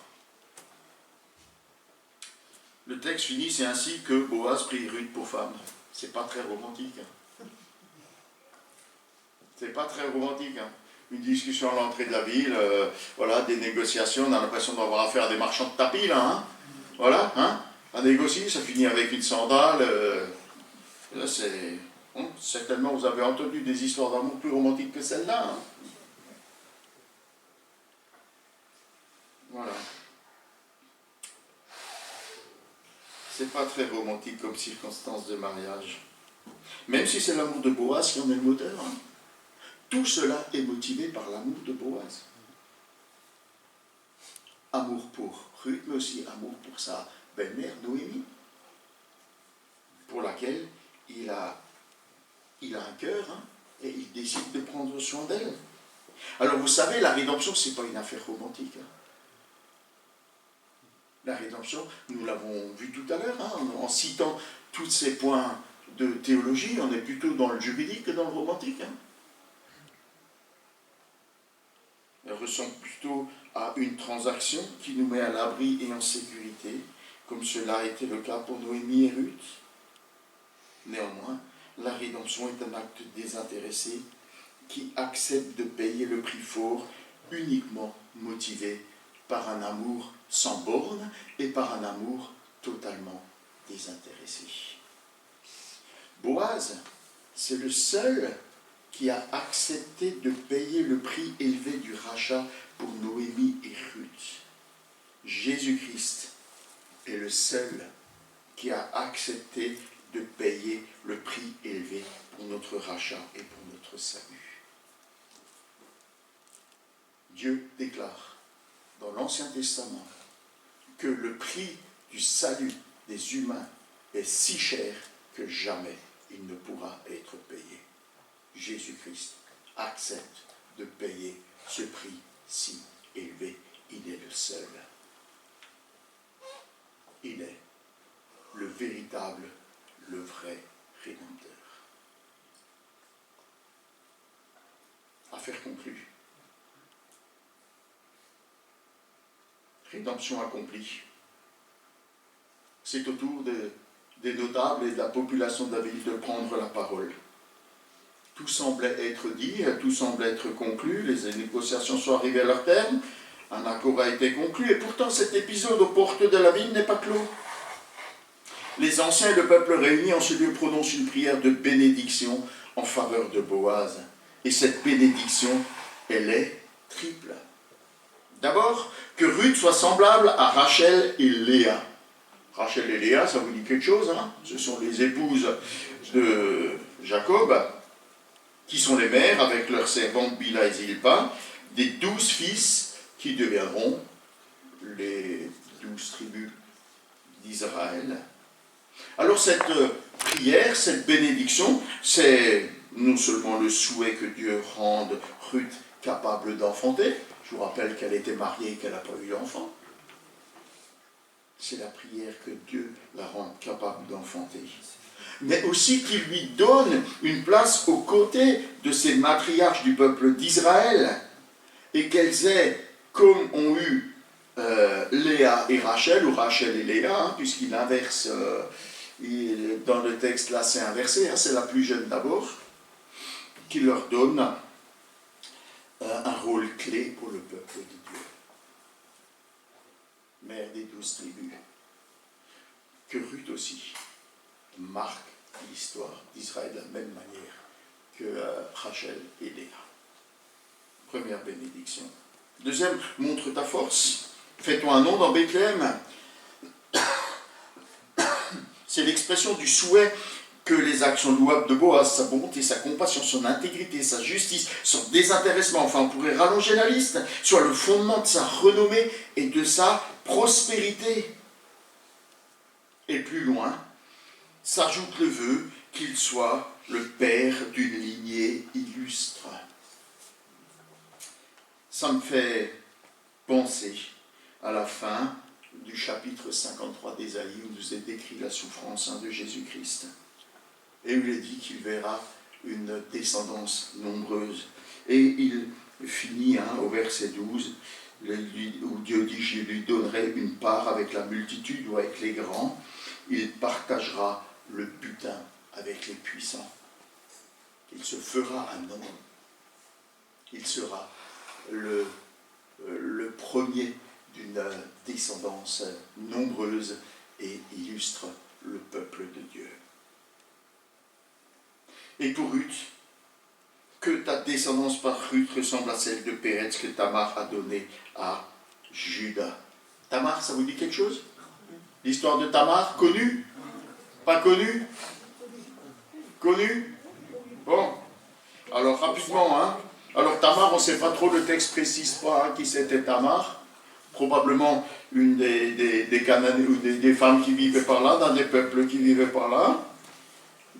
le texte finit, c'est ainsi que Boaz prit Ruth pour femme. C'est pas très romantique. C'est pas très romantique. Une discussion à l'entrée de la ville, voilà, des négociations, on a l'impression d'avoir affaire à des marchands de tapis, là. Voilà, à négocier, ça finit avec une sandale. Là, c'est... certainement, vous avez entendu des histoires d'amour plus romantiques que celle-là. Voilà. C'est pas très romantique comme circonstance de mariage. Même si c'est l'amour de Boaz qui en est le moteur. Tout cela est motivé par l'amour de Boaz. Amour pour Ruth, mais aussi amour pour sa belle-mère Noémie, pour laquelle il a un cœur, et il décide de prendre soin d'elle. Alors vous savez, la rédemption, ce n'est pas une affaire romantique. La rédemption, nous l'avons vu tout à l'heure, en citant tous ces points de théologie, on est plutôt dans le juridique que dans le romantique. Elle ressemble plutôt à une transaction qui nous met à l'abri et en sécurité, comme cela a été le cas pour Noémie et Ruth. Néanmoins, la rédemption est un acte désintéressé qui accepte de payer le prix fort uniquement motivé par un amour sans borne et par un amour totalement désintéressé. Boaz, c'est le seul qui a accepté de payer le prix élevé du rachat pour Noémie et Ruth. Jésus-Christ est le seul qui a accepté de payer le prix élevé pour notre rachat et pour notre salut. Dieu déclare dans l'Ancien Testament que le prix du salut des humains est si cher que jamais il ne pourra être payé. Jésus-Christ accepte de payer ce prix si élevé. Il est le seul. Il est le véritable, le vrai Rédempteur. Affaire conclue. Rédemption accomplie. C'est au tour des notables et de la population de la ville de prendre la parole. Tout semblait être dit, tout semblait être conclu, les négociations sont arrivées à leur terme, un accord a été conclu, et pourtant cet épisode aux portes de la ville n'est pas clos. Les anciens et le peuple réunis en ce lieu prononcent une prière de bénédiction en faveur de Boaz. Et cette bénédiction, elle est triple. D'abord, que Ruth soit semblable à Rachel et Léa. Rachel et Léa, ça vous dit quelque chose, Ce sont les épouses de Jacob, qui sont les mères, avec leurs servantes Bila et Zilpa, des 12 fils qui deviendront les 12 tribus d'Israël. Alors cette prière, cette bénédiction, c'est non seulement le souhait que Dieu rende Ruth capable d'enfanter, je vous rappelle qu'elle était mariée et qu'elle n'a pas eu d'enfant, c'est la prière que Dieu la rende capable d'enfanter, mais aussi qu'il lui donne une place aux côtés de ces matriarches du peuple d'Israël, et qu'elles aient, comme ont eu Léa et Rachel, ou Rachel et Léa, puisqu'il inverse, dans le texte là c'est inversé, c'est la plus jeune d'abord, qui leur donne un rôle clé pour le peuple de Dieu. Mère des 12 tribus. Que Ruth aussi marque l'histoire d'Israël de la même manière que Rachel et Léa. Première bénédiction. Deuxième, montre ta force. Fais-toi un nom dans Bethléem. C'est l'expression du souhait que les actions louables de Boaz, sa bonté, sa compassion, son intégrité, sa justice, son désintéressement, enfin on pourrait rallonger la liste, soit le fondement de sa renommée et de sa prospérité. Et plus loin, s'ajoute le vœu qu'il soit le père d'une lignée illustre. Ça me fait penser à la fin du chapitre 53 d'Ésaïe, où nous est décrit la souffrance de Jésus-Christ. Et où il est dit qu'il verra une descendance nombreuse. Et il finit au verset 12, où Dieu dit « Je lui donnerai une part avec la multitude ou avec les grands. Il partagera le butin avec les puissants. Il se fera un homme. Il sera le premier d'une descendance nombreuse et illustre le peuple de Dieu. » Et pour Ruth, que ta descendance par Ruth ressemble à celle de Pérez que Tamar a donnée à Juda. Tamar, ça vous dit quelque chose? L'histoire de Tamar, connue? Pas connue? Connue? Bon. Alors rapidement, Alors Tamar, on ne sait pas trop, le texte ne précise pas qui c'était Tamar. Probablement une des Cananéens ou des femmes qui vivaient par là, dans des peuples qui vivaient par là,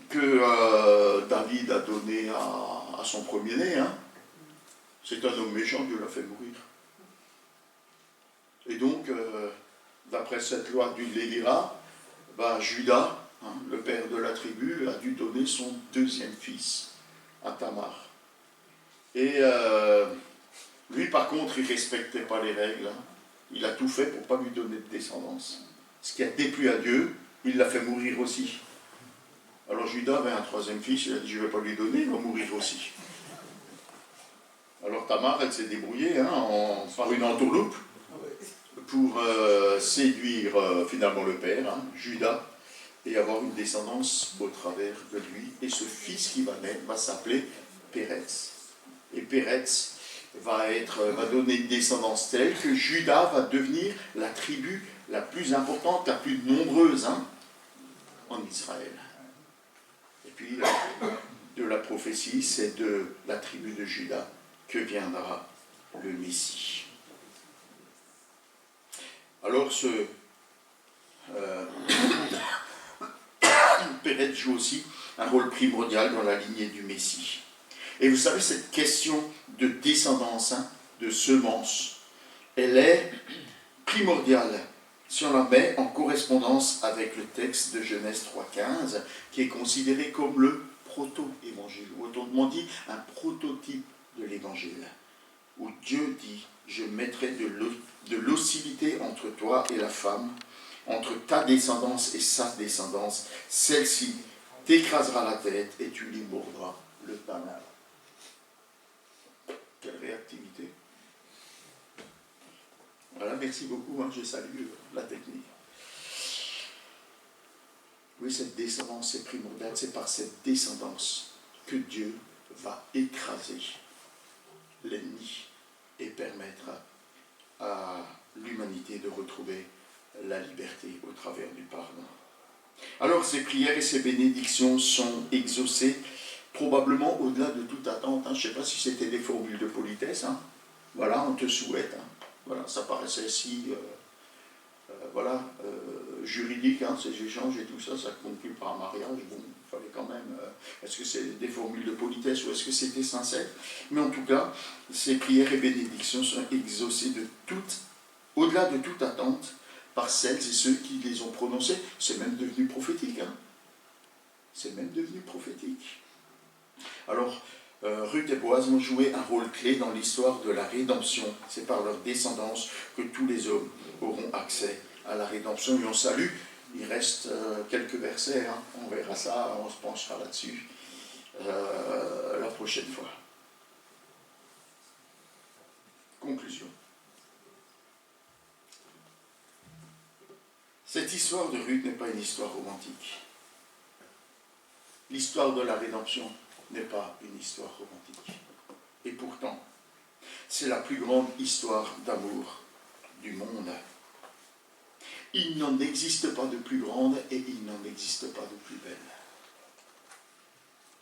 que David a donné à son premier-né. C'est un homme méchant, Dieu l'a fait mourir. Et donc, d'après cette loi du Lévira, Juda, le père de la tribu, a dû donner son deuxième fils à Tamar. Et lui, par contre, il ne respectait pas les règles. Il a tout fait pour ne pas lui donner de descendance. Ce qui a déplu à Dieu, il l'a fait mourir aussi. Alors Judas avait un troisième fils, il a dit « Je ne vais pas lui donner, il va mourir aussi. » Alors Tamar, elle s'est débrouillée par une entourloupe pour séduire finalement le père, Judas, et avoir une descendance au travers de lui. Et ce fils qui va naître va s'appeler Pérez. Et Pérez va donner une descendance telle que Judas va devenir la tribu la plus importante, la plus nombreuse en Israël. Et puis, de la prophétie, c'est de la tribu de Judas que viendra le Messie. Alors, Pérez joue aussi un rôle primordial dans la lignée du Messie. Et vous savez, cette question de descendance, de semence, elle est primordiale si on la met en correspondance avec le texte de Genèse 3.15, qui est considéré comme le proto-évangile, ou autrement dit, un prototype de l'évangile, où Dieu dit « Je mettrai de l'hostilité entre toi et la femme, entre ta descendance et sa descendance, celle-ci t'écrasera la tête et tu lui mordras le talon. » Quelle réactivité! Voilà, merci beaucoup, je salue la technique. Oui, cette descendance, c'est primordial, c'est par cette descendance que Dieu va écraser l'ennemi et permettre à l'humanité de retrouver la liberté au travers du pardon. Alors, ces prières et ces bénédictions sont exaucées probablement au-delà de toute attente. Je ne sais pas si c'était des formules de politesse. Voilà, on te souhaite. Voilà, ça paraissait si juridique, ces échanges et tout ça, ça conclut par un mariage. Bon, il fallait quand même. Est-ce que c'est des formules de politesse ou est-ce que c'était sincère? Mais en tout cas, ces prières et bénédictions sont exaucées au-delà de toute attente par celles et ceux qui les ont prononcées. C'est même devenu prophétique. C'est même devenu prophétique. Alors, Ruth et Boaz ont joué un rôle clé dans l'histoire de la rédemption. C'est par leur descendance que tous les hommes auront accès à la rédemption. Et on salue, il reste quelques versets, on verra ça, on se penchera là-dessus la prochaine fois. Conclusion. Cette histoire de Ruth n'est pas une histoire romantique. L'histoire de la rédemption n'est pas une histoire romantique. Et pourtant, c'est la plus grande histoire d'amour du monde. Il n'en existe pas de plus grande et il n'en existe pas de plus belle.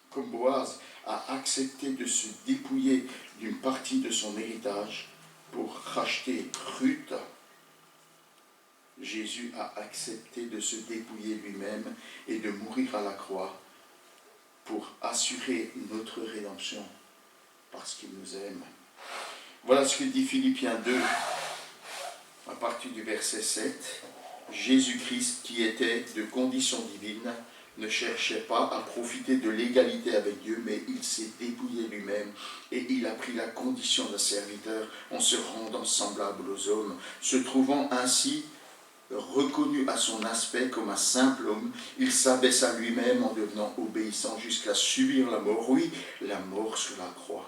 Comme Boaz a accepté de se dépouiller d'une partie de son héritage pour racheter Ruth, Jésus a accepté de se dépouiller lui-même et de mourir à la croix pour assurer notre rédemption parce qu'il nous aime. Voilà ce que dit Philippiens 2 à partir du verset 7. Jésus-Christ, qui était de condition divine, ne cherchait pas à profiter de l'égalité avec Dieu, mais il s'est dépouillé lui-même et il a pris la condition d'un serviteur en se rendant semblable aux hommes, se trouvant ainsi reconnu à son aspect comme un simple homme. Il s'abaissa lui-même en devenant obéissant jusqu'à subir la mort, oui, la mort sur la croix.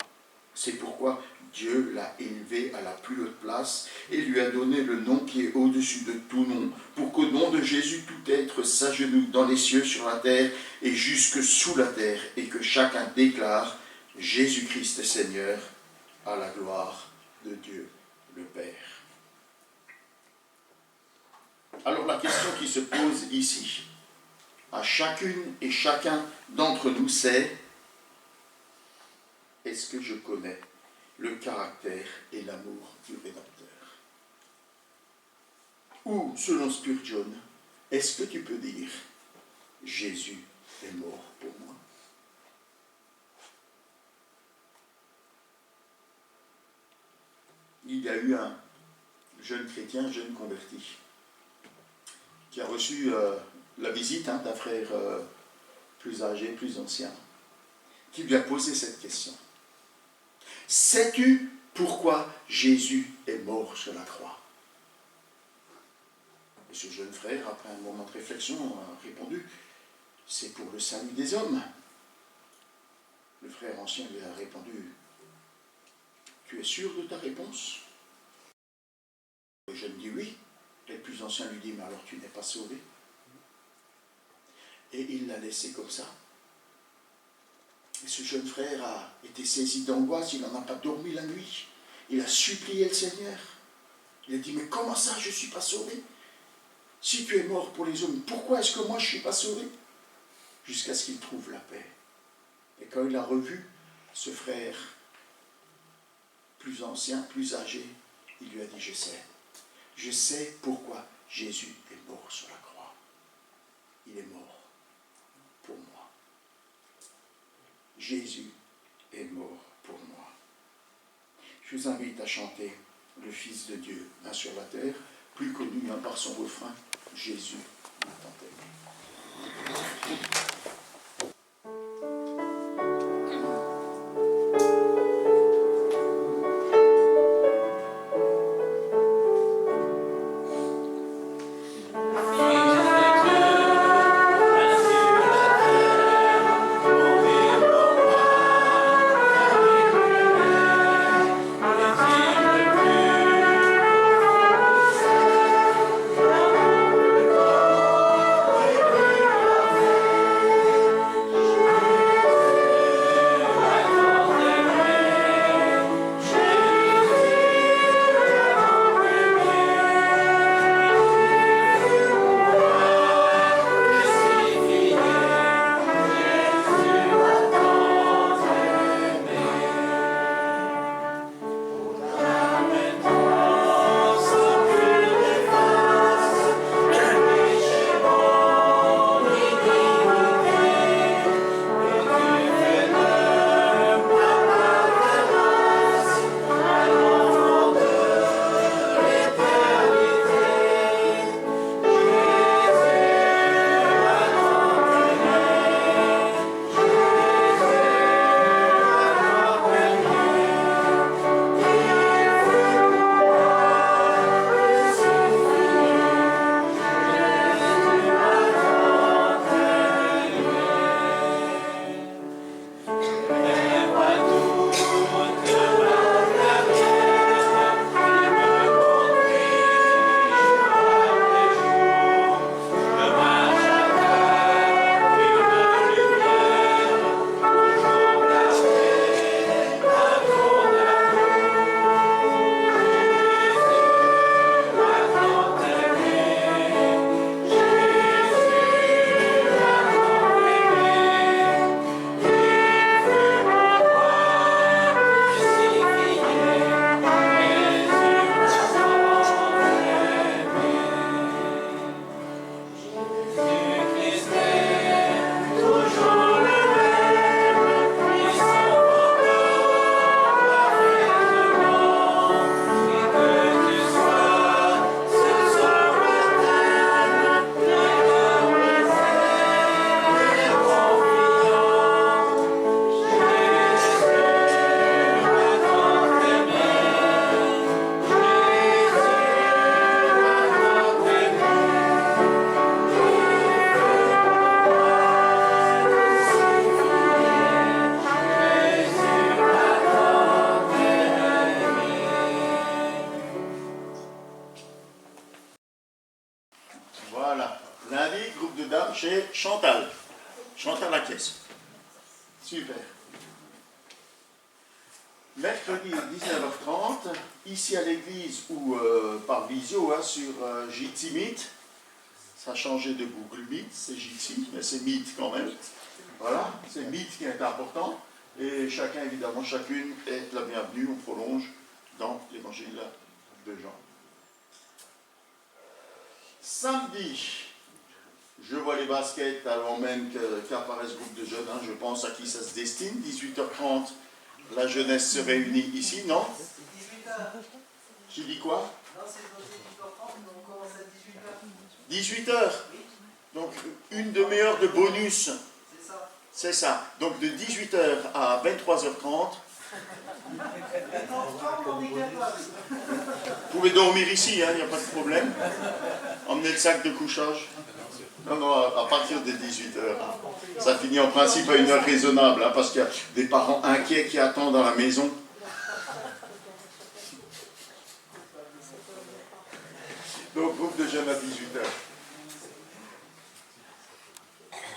C'est pourquoi Dieu l'a élevé à la plus haute place et lui a donné le nom qui est au-dessus de tout nom, pour qu'au nom de Jésus tout être s'agenouille dans les cieux, sur la terre et jusque sous la terre, et que chacun déclare Jésus-Christ est Seigneur, à la gloire de Dieu le Père. Alors la question qui se pose ici, à chacune et chacun d'entre nous, c'est: est-ce que je connais le caractère et l'amour du Rédempteur? Ou, selon Spurgeon, est-ce que tu peux dire Jésus est mort pour moi? Il y a eu un jeune chrétien, jeune converti, qui a reçu la visite d'un frère plus âgé, plus ancien, qui lui a posé cette question. Sais-tu pourquoi Jésus est mort sur la croix? Et ce jeune frère, après un moment de réflexion, a répondu, c'est pour le salut des hommes. Le frère ancien lui a répondu, tu es sûr de ta réponse? Le jeune dit oui. Et le plus ancien lui dit, mais alors tu n'es pas sauvé. Et il l'a laissé comme ça. Et ce jeune frère a été saisi d'angoisse, il n'en a pas dormi la nuit. Il a supplié le Seigneur. Il a dit, mais comment ça je ne suis pas sauvé? Si tu es mort pour les hommes, pourquoi est-ce que moi je ne suis pas sauvé? Jusqu'à ce qu'il trouve la paix. Et quand il a revu ce frère plus ancien, plus âgé, il lui a dit, je sais pourquoi Jésus est mort sur la croix. Il est mort pour moi. Jésus est mort pour moi. Je vous invite à chanter le Fils de Dieu, sur la terre, plus connu par son refrain, Jésus m'a tant aimé. mercredi 19h30, ici à l'église ou par visio sur Jitsi Meet. Ça a changé de Google Meet, c'est Jitsi, mais c'est Meet quand même. Voilà, c'est Meet qui est important. Et chacun, évidemment, chacune est la bienvenue. On prolonge dans l'évangile de Jean. Samedi, je vois les baskets avant même qu'apparaisse ce groupe de jeunes. Hein, je pense à qui ça se destine. 18h30, la jeunesse se réunit ici, non? 18h. Tu dis quoi? Non, c'est 18h30, mais on commence à 18h. 18h. Donc, une demi-heure de bonus. C'est ça. C'est ça. Donc, de 18h à 23h30. Et en temps, on est capable. Vous pouvez dormir ici, il n'y a pas de problème. Emmenez le sac de couchage. Non, non, à partir de 18h. Ça finit en principe à une heure raisonnable, hein, parce qu'il y a des parents inquiets qui attendent à la maison. Donc, groupe de jeunes à 18h.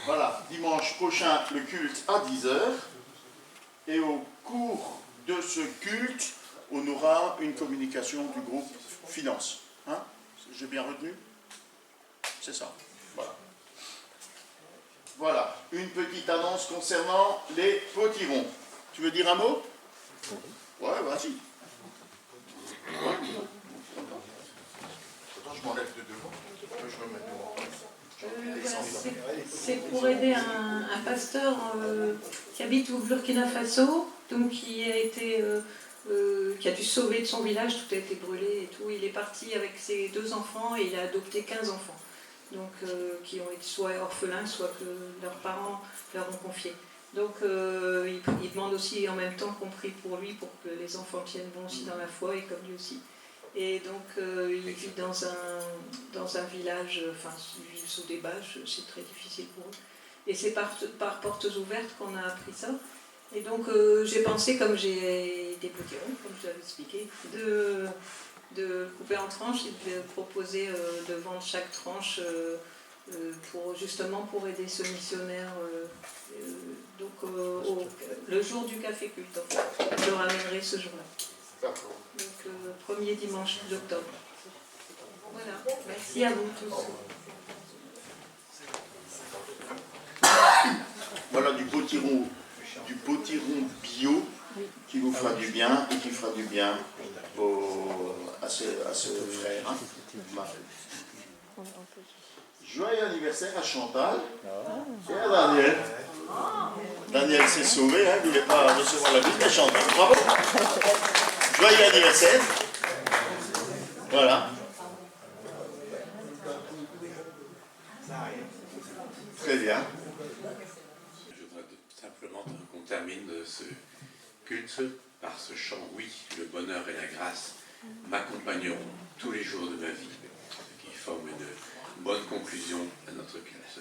Voilà, dimanche prochain, le culte à 10h. Et au cours de ce culte, on aura une communication du groupe Finance. Hein? J'ai bien retenu? C'est ça. Voilà. Voilà, une petite annonce concernant les potirons. Tu veux dire un mot? Ouais, vas-y. Ouais. Attends, je m'enlève de devant. Je me mets devant. C'est pour aider un pasteur qui habite au Burkina Faso, donc qui a dû se sauver de son village, tout a été brûlé et tout. Il est parti avec ses 2 enfants et il a adopté 15 enfants, donc qui ont été soit orphelins, soit que leurs parents leur ont confiés. Donc il demande aussi en même temps qu'on prie pour lui, pour que les enfants tiennent bon aussi dans la foi et comme lui aussi. Et donc il vit dans un village, enfin ils vivent sous des bâches, c'est très difficile pour eux. Et c'est par portes ouvertes qu'on a appris ça. Et donc j'ai pensé, comme j'ai des potirons, comme je l'avais expliqué, de couper en tranches et de proposer de vendre chaque tranche justement pour aider ce missionnaire. Le jour du café culte, en fait. Je le ramènerai ce jour-là. D'accord. Donc, premier dimanche d'octobre. Voilà, merci à vous tous. Voilà du potiron bio qui vous fera du bien et qui fera du bien à ce frère. Hein. Joyeux anniversaire à Chantal et à Daniel. Daniel s'est sauvé, hein, il ne voulait pas recevoir la vie, mais Chantal, bravo. Joyeux anniversaire. Voilà. Très bien. Je voudrais simplement qu'on termine ce culte par ce chant « Oui, le bonheur et la grâce m'accompagneront tous les jours de ma vie », qui forme une bonne conclusion à notre culte.